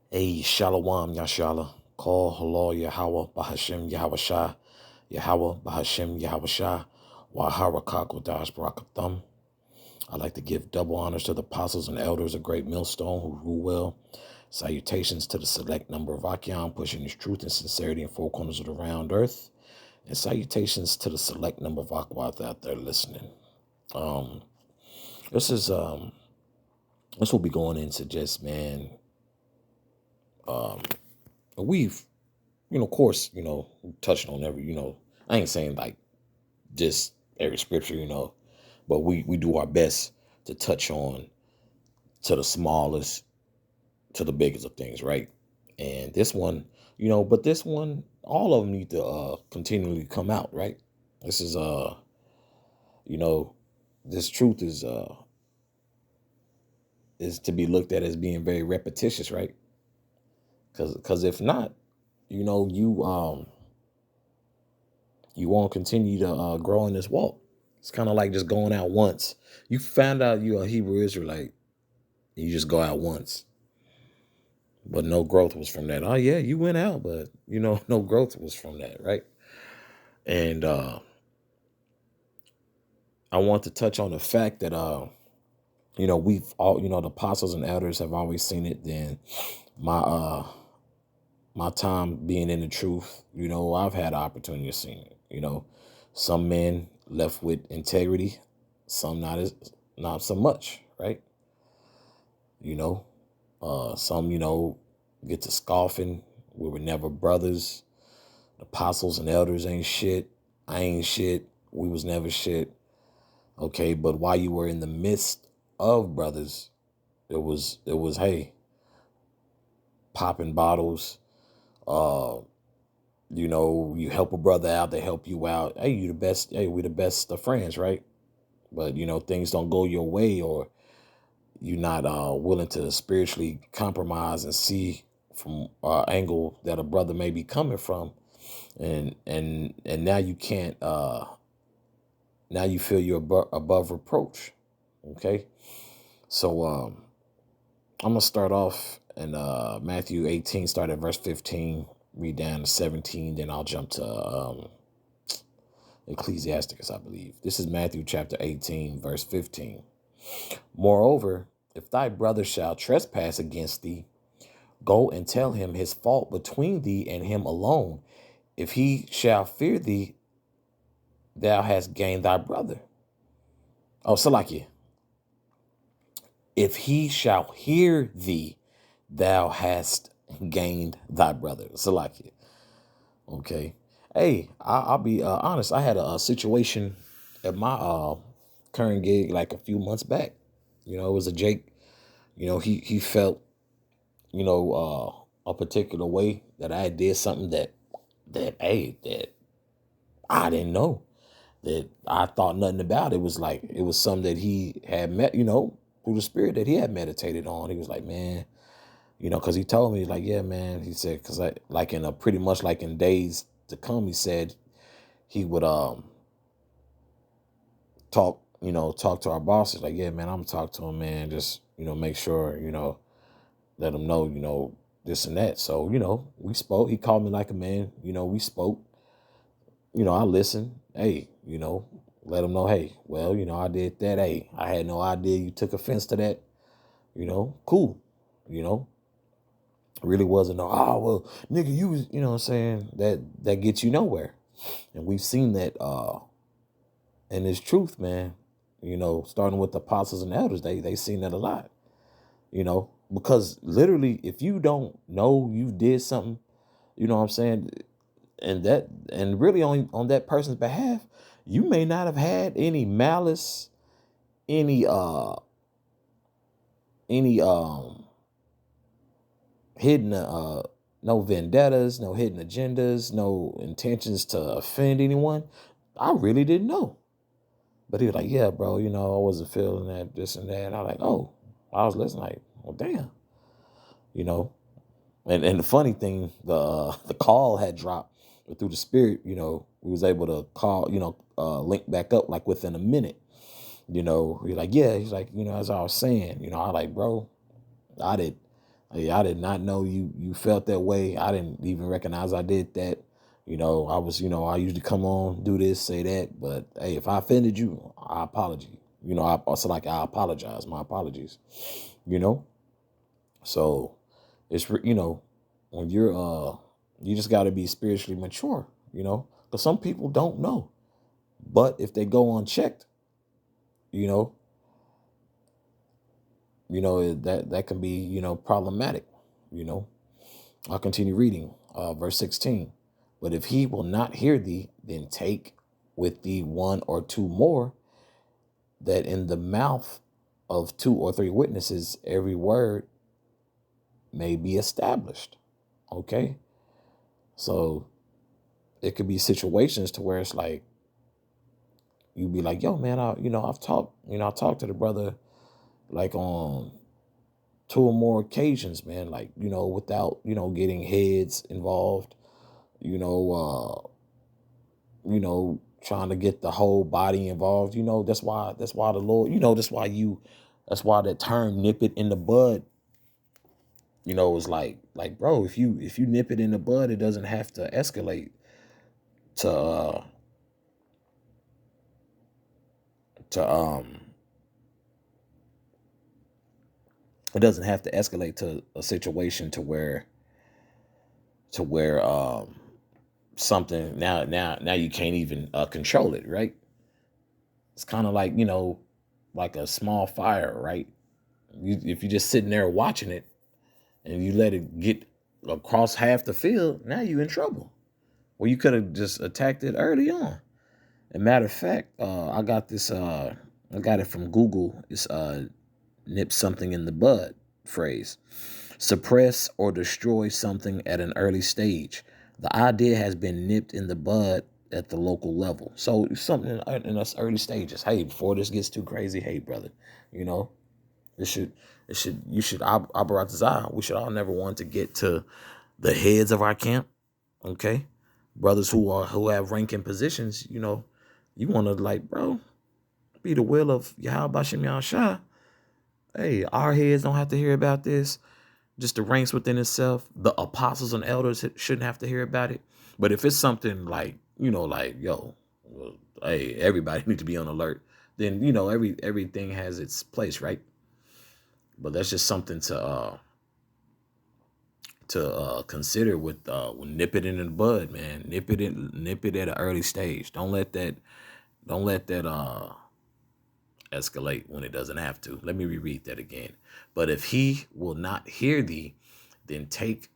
Hey, Shalom, Yashala. Call Halal Yahweh Bahashem Yahweh Shah. Yahweh Bahashem Yahweh Shah. Waharakak Wadash Barakathum. I'd like to give double honors to the apostles and elders of Great Millstone who rule well. Salutations to the select number of Achaeon pushing his truth and sincerity in four corners of the round earth. And salutations to the select number of Aquath out there listening. Um, this is this will be going into just we've of course, touching on every, I ain't saying like just every scripture, but we do our best to touch on to the smallest to the biggest of things, right? And this one, but this one, all of them need to continually come out, right? This is you know, this truth is to be looked at as being very repetitious, right? Because if not, you won't continue to grow in this walk. It's kind of like just going out once. You find out you're a Hebrew Israelite, you just go out once, but no growth was from that. Oh yeah, you went out, but no growth was from that, right? And I want to touch on the fact that we've all, the apostles and elders have always seen it. Then my time being in the truth, I've had the opportunity to see it. Some men left with integrity, some not so much, right? Some, get to scoffing. We were never brothers. The apostles and elders ain't shit. I ain't shit. We was never shit. Okay, but while you were in the midst of brothers, it was hey, popping bottles. Uh, you help a brother out, they help you out. Hey, you the best. Hey, we the best of friends, right? But things don't go your way, or you're not willing to spiritually compromise and see from angle that a brother may be coming from, and now you can't. Now you feel you're above reproach. Okay, so I'm gonna start off in Matthew 18, start at verse 15, read down to 17, then I'll jump to Ecclesiasticus, I believe. This is Matthew chapter 18, verse 15. Moreover, if thy brother shall trespass against thee, go and tell him his fault between thee and him alone. If he shall fear thee, thou hast gained thy brother. Oh, Salakia. If he shall hear thee, thou hast gained thy brother. Salakia. Okay. Hey, I'll be honest. I had a situation at my current gig like a few months back. It was a Jake. He felt a particular way that I did something that I didn't know, that I thought nothing about. It was like it was something that he had met through the spirit that he had meditated on. He was like, man, because he told me, like, yeah, man. He said, because I like in a pretty much like in days to come, he said he would talk to our bosses, like, yeah, man, I'm gonna talk to him, man. Just make sure let him know this and that. So we spoke. He called me like a man. We spoke. I listened. Hey, let him know. Hey, well, I did that. Hey, I had no idea you took offense to that. Cool. You know, really wasn't no. Oh well, nigga, you was. What I'm saying, that gets you nowhere. And we've seen that. And it's truth, man. Starting with the apostles and elders, they seen that a lot. Because literally, if you don't know you did something, what I'm saying, and really on that person's behalf, you may not have had any malice, any any hidden no vendettas, no hidden agendas, no intentions to offend anyone. I really didn't know. But he was like, yeah, bro, I wasn't feeling that, this and that. And I was like, oh, I was listening like, well, damn, you know. And the funny thing, the call had dropped, but through the spirit, we was able to call, link back up like within a minute. He's like, yeah, he's like, as I was saying, I was like, bro, I did Hey, I did not know you felt that way. I didn't even recognize I did that. I was, I usually come on, do this, say that. But hey, if I offended you, I apologize. I also like I apologize. My apologies. You know? So it's when you just gotta be spiritually mature, Because some people don't know. But if they go unchecked, you know, that can be, problematic, you know. I'll continue reading, verse 16. But if he will not hear thee, then take with thee one or two more, that in the mouth of two or three witnesses every word may be established. Okay? So it could be situations to where it's like, you'd be like, yo, man, I talked to the brother like on two or more occasions, man, like, without, getting heads involved, you know, trying to get the whole body involved. That's why the Lord, that's why that term nip it in the bud, is like, bro, if you nip it in the bud, it doesn't have to escalate to, to, it doesn't have to escalate to a situation to where something now you can't even control it, right? It's kind of like, like a small fire, right? If you're just sitting there watching it and you let it get across half the field, now you in trouble. Well, you could have just attacked it early on. And matter of fact, I got this, I got it from Google. It's nip something in the bud phrase. Suppress or destroy something at an early stage. The idea has been nipped in the bud at the local level. So something in us early stages. Hey, before this gets too crazy, hey, brother, you know, you should, Abaratazah, we should all never want to get to the heads of our camp. Okay. Brothers who have ranking positions, you want to like, bro, be the will of Yahweh Bashem Yahshua. Hey, our heads don't have to hear about this. Just the ranks within itself. The apostles and elders shouldn't have to hear about it. But if it's something like, yo, well, hey, everybody need to be on alert, then, everything has its place, right? But that's just something to consider with nip it in the bud, man. Nip it at an early stage. Don't let that escalate when it doesn't have to. Let me reread that again. But if he will not hear thee, then take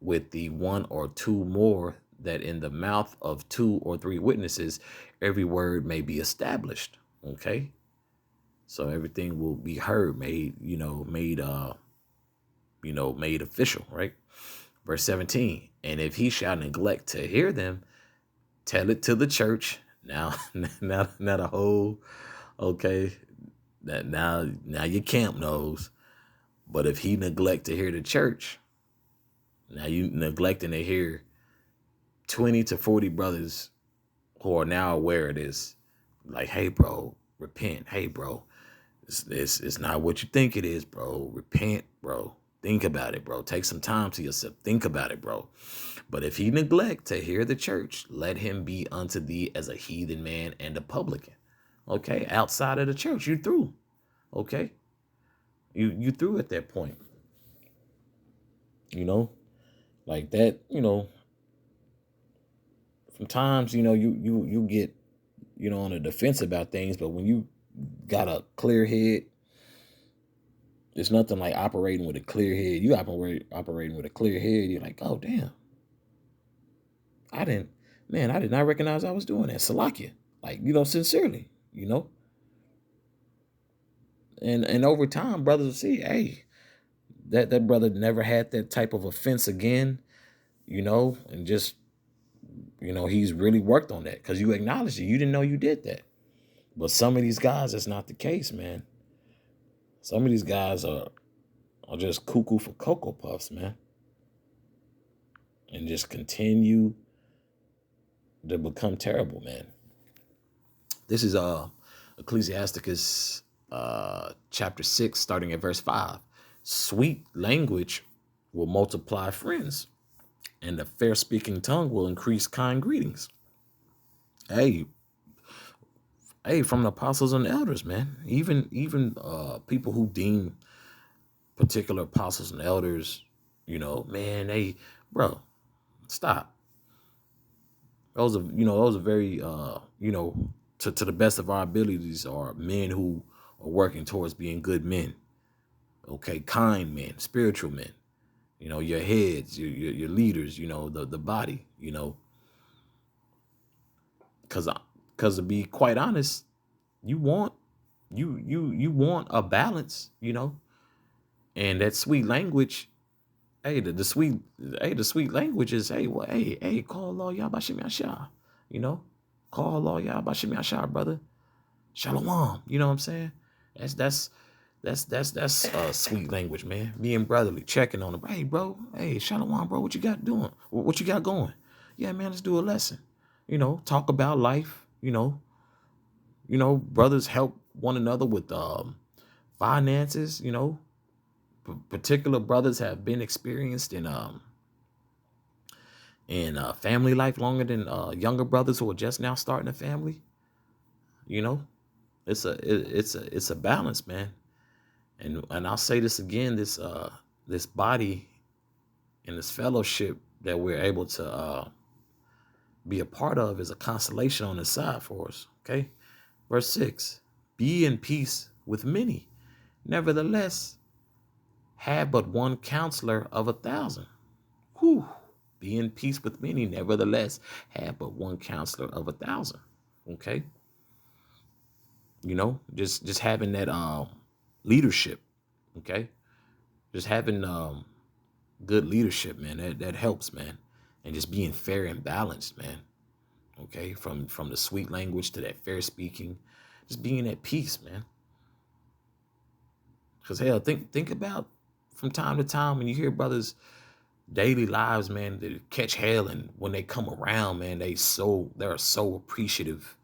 with thee one or two more, that in the mouth of two or three witnesses every word may be established. Okay? So everything will be heard, made official, right? Verse 17. And if he shall neglect to hear them, tell it to the church. Now the whole, okay, that now your camp knows. But if he neglect to hear the church, now you neglecting to hear 20 to 40 brothers who are now aware of this. Like, hey, bro, repent. Hey, bro, it's not what you think it is, bro. Repent, bro. Think about it, bro. Take some time to yourself. Think about it, bro. But if he neglect to hear the church, let him be unto thee as a heathen man and a publican. Okay, outside of the church, you through. Okay, you through at that point. Like that. Sometimes you get on the defense about things, but when you got a clear head, it's nothing like operating with a clear head. You operating with a clear head. You're like, oh damn, I did not recognize I was doing that. Salakia, like sincerely, and over time, brothers will see, hey, that brother never had that type of offense again, and just he's really worked on that because you acknowledged it. You didn't know you did that. But some of these guys, that's not the case, man. Some of these guys are just cuckoo for Cocoa Puffs, man. And just continue to become terrible, man. This is Ecclesiasticus chapter 6, starting at verse 5. Sweet language will multiply friends, and the fair speaking tongue will increase kind greetings. Hey, hey, from the apostles and elders, man. Even people who deem particular apostles and elders, man, bro, stop. Those are very, to the best of our abilities, are men who are working towards being good men. Okay, kind men, spiritual men. Your heads, your leaders. The body. Because to be quite honest, you want you want a balance. And that sweet language. Hey, the sweet language is, hey, well, hey, call Allah Yabashim Yasha. Call Allah Yabashim Yasha, brother. Shalom. You know what I'm saying? That's sweet language, man. Being brotherly, checking on them. Hey, bro. Hey, shalom, bro. What you got doing? What you got going? Yeah, man. Let's do a lesson. Talk about life. Brothers help one another with finances. Particular brothers have been experienced in family life longer than younger brothers who are just now starting a family. It's a balance, man. And I'll say this again: this body and this fellowship that we're able to be a part of is a consolation on the side for us. Okay, verse 6: Be in peace with many, nevertheless, have but one counselor of 1,000. Whew. Be in peace with many, nevertheless, have but one counselor of 1,000. Okay. Just having that leadership. Okay. Just having good leadership, man. That helps, man. And just being fair and balanced, man. Okay. From the sweet language to that fair speaking, just being at peace, man. Because hell, think about from time to time when you hear brothers' daily lives, man, they catch hell, and when they come around, man, they're so appreciative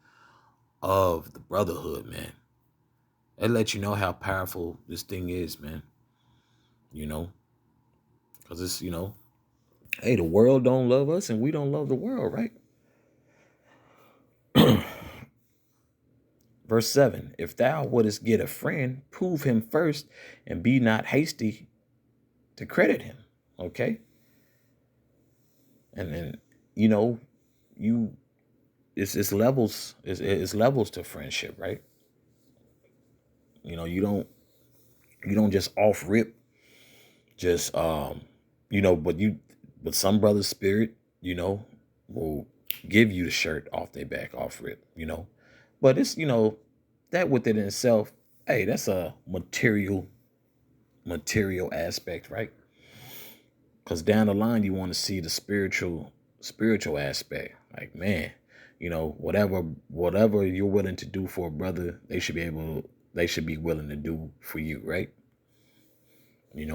of the brotherhood, man. It lets you know how powerful this thing is, man. Because it's, hey, the world don't love us and we don't love the world, right? Verse 7: If thou wouldest get a friend, prove him first, and be not hasty to credit him. Okay. And then, it's levels, it's levels to friendship, right? You don't just off rip, just but some brother's spirit, will give you the shirt off their back, off rip, but it's, that within itself, hey, that's a material aspect, right? Because down the line, you want to see the spiritual aspect. Like, man, whatever you're willing to do for a brother, they should be willing to do for you, right?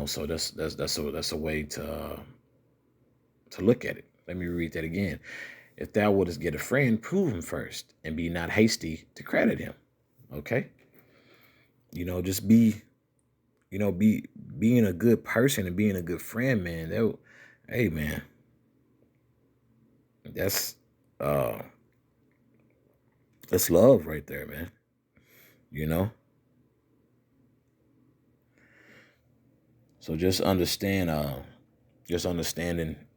So that's a way to look at it. Let me read that again. If thou wouldest get a friend, prove him first, and be not hasty to credit him. Okay. Just being a good person and being a good friend, man. Hey, man, that's love right there, man. So just understanding,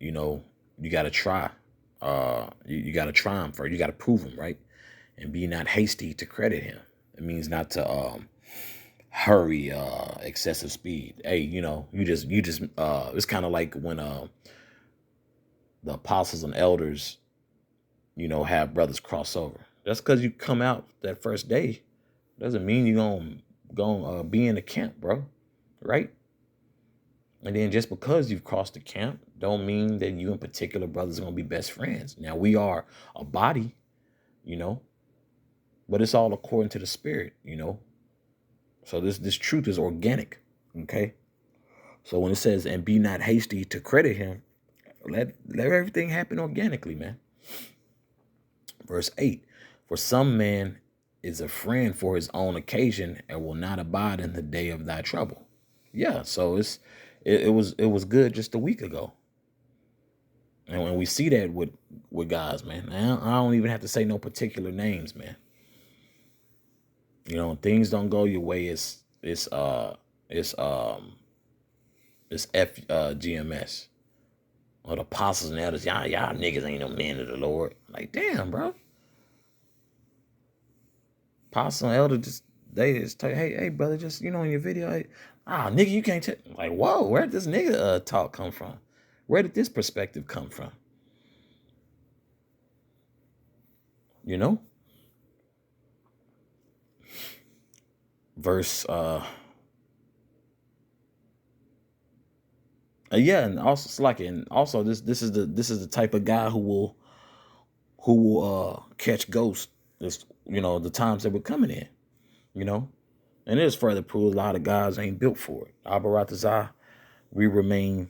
you got to try. You got to try him first. You got to prove him, right? And be not hasty to credit him. It means not to hurry, excessive speed. Hey, you just it's kind of like when the apostles and elders, have brothers cross over. Just because you come out that first day doesn't mean you're gonna be in the camp, bro. Right? And then just because you've crossed the camp don't mean that you in particular brothers are going to be best friends. Now, we are a body, but it's all according to the spirit, So this truth is organic, okay? So when it says, and be not hasty to credit him, let everything happen organically, man. Verse 8: For some man is a friend for his own occasion and will not abide in the day of thy trouble. Yeah, so it was good just a week ago. And when we see that with guys, man, I don't even have to say no particular names, man. You know, when things don't go your way, it's GMS or the apostles and elders. Y'all niggas ain't no men of the Lord. Like, damn, bro. Apostle and elder they just tell you, hey, brother, just in your video, hey, nigga, you can't tell. Like, whoa, where did this nigga talk come from? Where did this perspective come from? You know? Verse yeah, and also it's like, and also this is the type of guy who will catch ghosts. This, the times that we're coming in, and this further proves a lot of guys ain't built for it. Abaratazah, we remain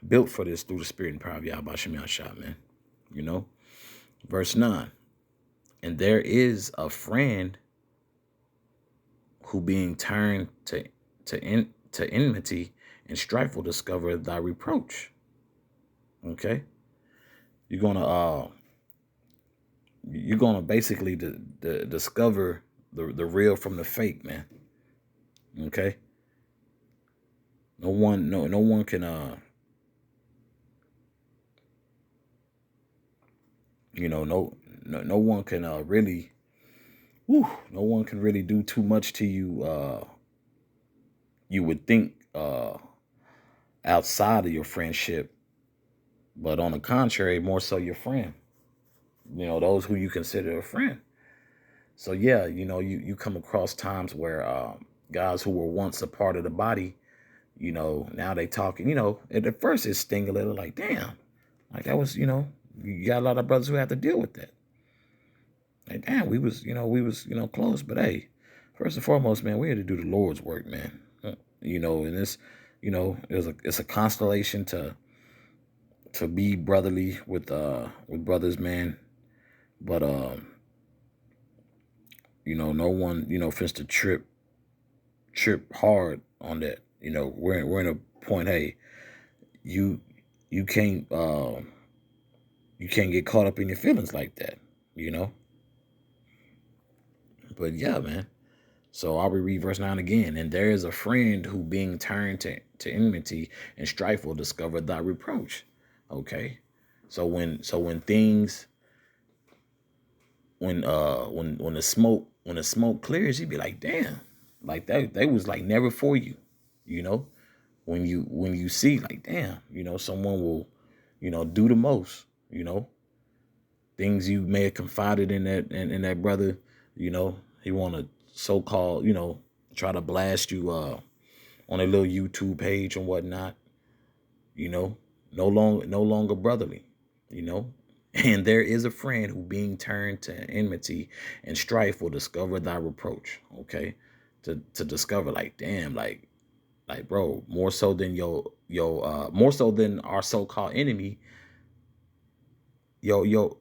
built for this through the spirit and power of Yahweh Shem Yahshua, man. Verse 9. And there is a friend who being turned to enmity and strife will discover thy reproach. Okay? You're gonna basically discover the real from the fake, man. Okay? No one can no one can really no one can really do too much to you. You would think outside of your friendship, but on the contrary, more so your friend. Those who you consider a friend. So yeah, you come across times where guys who were once a part of the body, now they talking. At first it sting a little, like, damn, like that was, you got a lot of brothers who have to deal with that. Like, damn, we was close, but hey, first and foremost, man, we had to do the Lord's work, man. And this, it's a constellation to be brotherly with brothers, man. But no one, fits to trip hard on that. We're in a point, hey, you can't get caught up in your feelings like that, But yeah, man. So I'll read verse 9 again. And there is a friend who being turned to enmity and strife will discover thy reproach. Okay. So when things when the smoke clears, you'd be like, damn, like they was like never for you, when you see, like, damn, someone will, do the most, things you may have confided in that brother, he want to so-called, try to blast you on a little YouTube page and whatnot, no longer brotherly, And there is a friend who being turned to enmity and strife will discover thy reproach. Okay. To discover, like, damn, like, bro, more so than more so than our so-called enemy,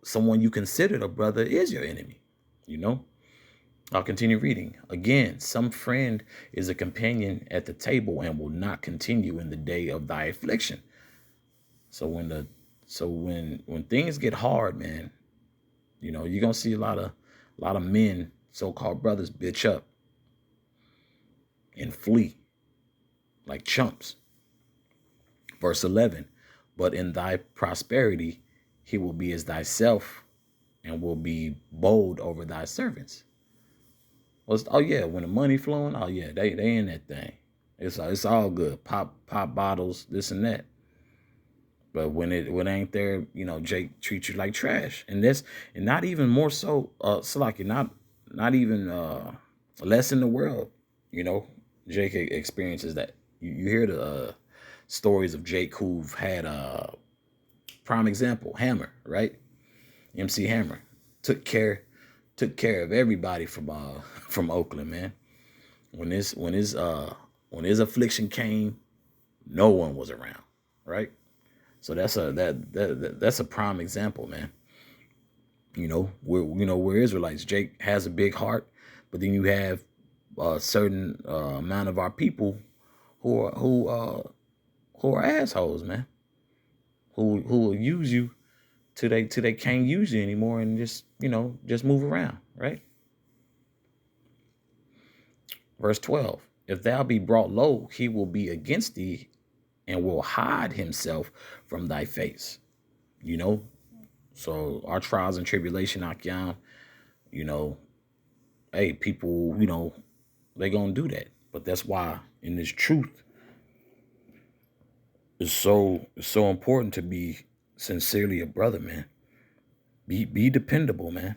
someone you considered a brother is your enemy, I'll continue reading. Again, some friend is a companion at the table and will not continue in the day of thy affliction. So when things get hard, man, you're gonna see a lot of men, so-called brothers, bitch up and flee like chumps. Verse 11, but in thy prosperity he will be as thyself and will be bold over thy servants. Oh yeah, when the money flowing, oh yeah, they in that thing. It's all good. Pop bottles, this and that. But when it ain't there, Jake treats you like trash. And not even more so, not even less in the world, Jake experiences that. You hear the stories of Jake who've had prime example, Hammer, right? MC Hammer took care of everybody from Oakland, man. When his affliction came, no one was around, right? So that's a prime example, man. We're Israelites. Jake has a big heart, but then you have a certain amount of our people who are assholes, man. Who will use you till they can't use you anymore and just just move around, right? Verse 12. If thou be brought low, he will be against thee and will hide himself from thy face. So our trials and tribulation, Akyam, hey, people, they gonna do that. But that's why in this truth, it's so important to be sincerely a brother, man. Be dependable, man.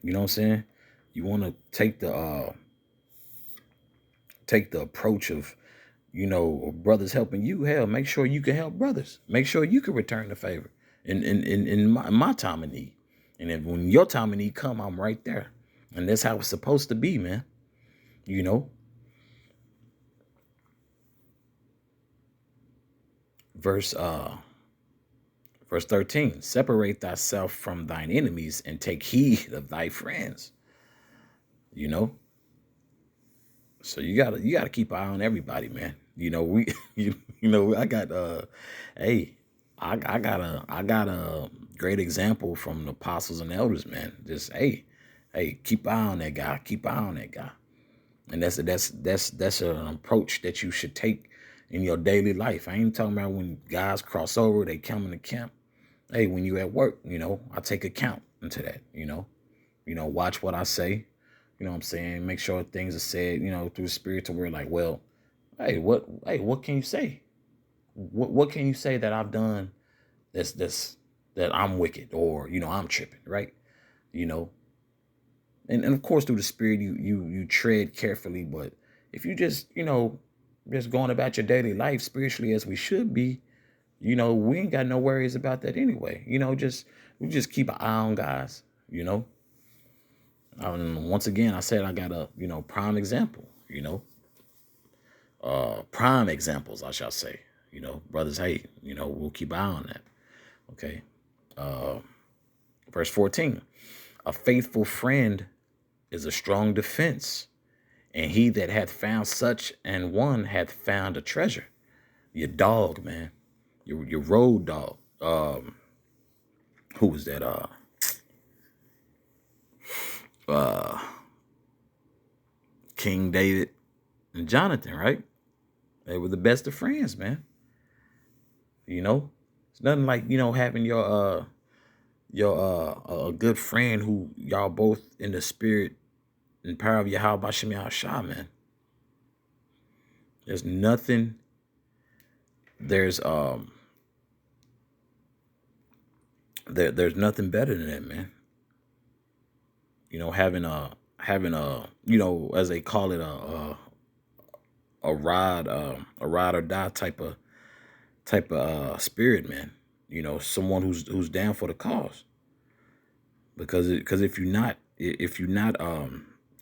You know what I'm saying? You want to take the approach of brothers helping you. Hell, make sure you can help brothers. Make sure you can return the favor in my time of need. And if when your time of need come, I'm right there. And that's how it's supposed to be, man. Verse 13, separate thyself from thine enemies and take heed of thy friends. So you gotta keep an eye on everybody, man. I got I got a great example from the apostles and elders, man. Just hey, keep an eye on that guy. Keep an eye on that guy. And that's an approach that you should take in your daily life. I ain't talking about when guys cross over, they come in the camp. Hey, when you at work, I take account into that, watch what I say, what I'm saying, make sure things are said, through the spirit to where like, well, what can you say? What can you say that I've done that I'm wicked or, I'm tripping, right? And of course through the spirit you tread carefully, but if you just, just going about your daily life spiritually as we should be, we ain't got no worries about that anyway. We just keep an eye on guys, Once again, I said I got a, prime example, prime examples, I shall say, brothers, hey, we'll keep an eye on that. Okay. Verse 14, a faithful friend is a strong defense, and he that hath found such an one hath found a treasure. Your dog, man. Your road dog. Who was that? King David and Jonathan, right? They were the best of friends, man. It's nothing like having your a good friend who y'all both in the spirit and power of Yahweh Shem Shah, man. There's nothing. There's there's nothing better than that, man. Having a as they call it a ride or die type of spirit, man. Someone who's down for the cause. Because if you're not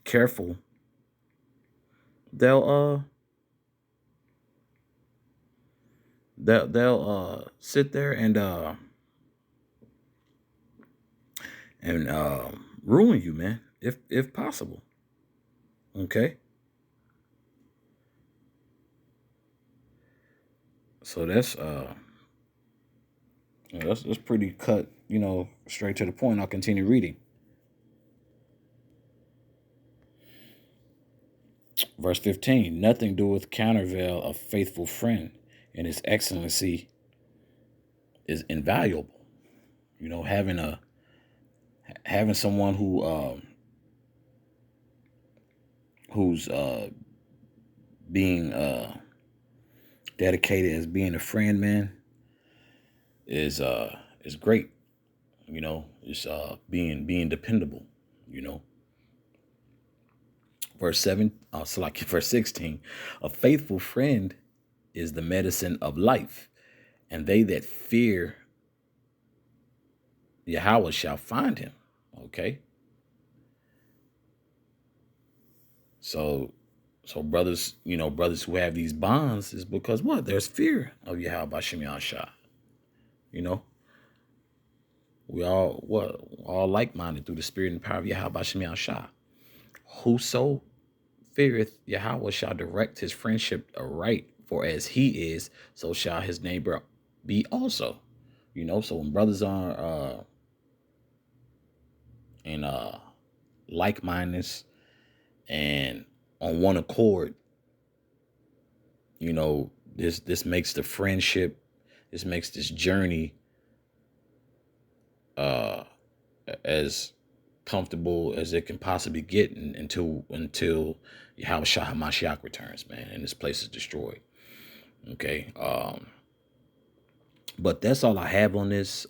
careful, they'll sit there and ruin you, man, if possible. Okay. So that's pretty cut, straight to the point. I'll continue reading. Verse 15, nothing doeth countervail a faithful friend, and his excellency is invaluable. Having someone who's being dedicated as being a friend, man, is great. It's being dependable. Verse 16, a faithful friend is the medicine of life, and they that fear Yahweh shall find him. Okay. So brothers, brothers who have these bonds is because what? There's fear of Yahweh Shem Shah. We all like-minded through the spirit and power of Yahweh Shem Shah. Whoso feareth Yahweh shall direct his friendship aright, for as he is, so shall his neighbor be also. You know, so when brothers are in like-mindedness and on one accord, you know, this makes the friendship, this makes this journey as comfortable as it can possibly get until Yahweh Shah HaMashiach returns, man, and this place is destroyed. Okay. But that's all I have on this.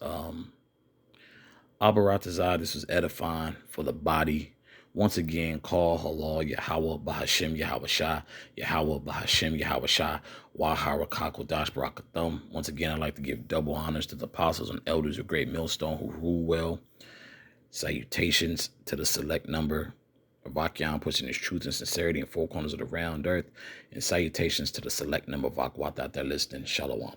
Abaratazah, this was edifying for the body. Once again, call Halal Yahweh Bahashem Yahweh Shah, Yahweh Bahashem Yahweh Shah, Wahara Kakodash Barakathum. Once again, I'd like to give double honors to the apostles and elders of Great Millstone who rule well. Salutations to the select number of Akyam, pushing his truth and sincerity in four corners of the round earth. And salutations to the select number of Akwat that they're listening. Shalom.